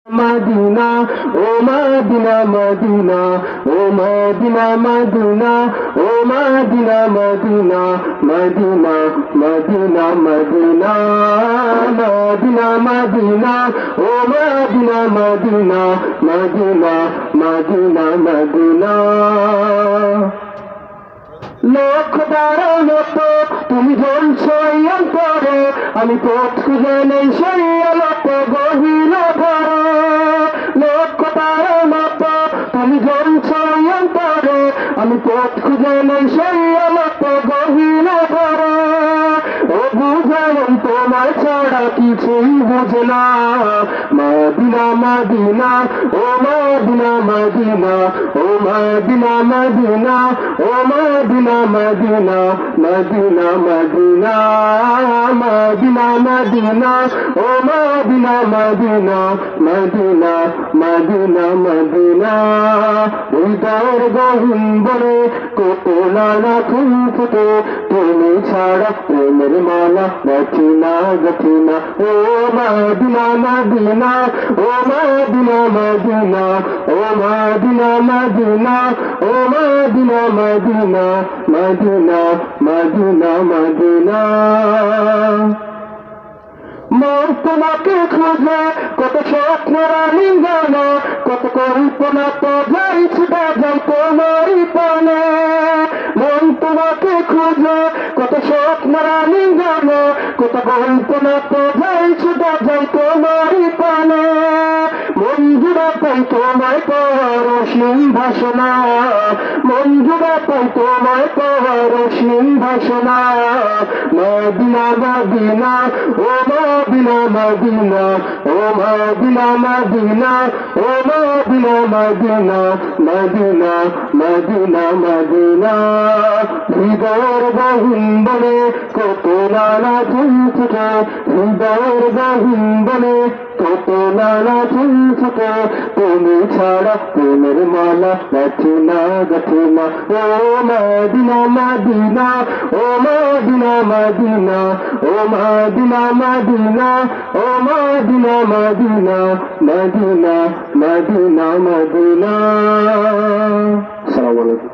Medina ও Medina Medina ও Medina Medina ও Medina Medina Medina Medina Medina Medina Medina ও Medina Medina Medina Medina Medina লক্ষ তারার মতো তুমি জ্বলছ অন্তরে, আমি পথ খুঁজে নেই সেই আলোক গহীন ধরে। লক্ষ তারার মতো তুমি জ্বলছ অন্তরে, আমি পথ খুঁজে নেই সেই আলোক গহীন ধরে। ও বুঝালাম তোমার ছাড়া কিছুই বুঝে না, মদিনা মদিনা ও মদিনা মদিনা ও মদিনা মদিনা ও Medina Medina Medina Medina Medina Medina ও Medina Medina Medina Medina Medina হৃদয়ের গহীন বনে কত নানা ফুল ফুটে, তুমি ছাড়া প্রেমের মালা গছি না গছি না। ও মদিনা মদিনা ও মদিনা মদিনা ও মদিনা মদিনা ও Medina Medina Medina Medina Medina মোর তোমাকে খুঁজে কত স্বপ্নের আলিঙ্গন, কত কল্পনা তো যাই ছুটে যাই তোমারই পানে। মন তোমাকে খুঁজে কত স্বপ্নের আলিঙ্গন, কত কল্পনা তো যাই ছুটে যাই তোমারই পানে। মন জুড়ে পাই তোমায় পাওয়ার অসীম ভাষণা, মন জুড়ে পাই তোমায় পাওয়ার অসীম ভাষণা। মদিনা মদিনা ও মদিনা মদিনা ও মদিনা মদিনা ও Medina Medina Medina Medina Medina হৃদয়ের গহীন বনে কত নানা ফুল ফুটে, হৃদয়ের গহীন বনে কত নানা ফুল ফুটে, তুমি ছাড়া প্রেমের মালা গছি না গছি না। ও মদিনা মদিনা ও মদিনা মদিনা ও মদিনা মদিনা ও Medina Medina Medina Medina Medina. আসসালামু আলাইকুম।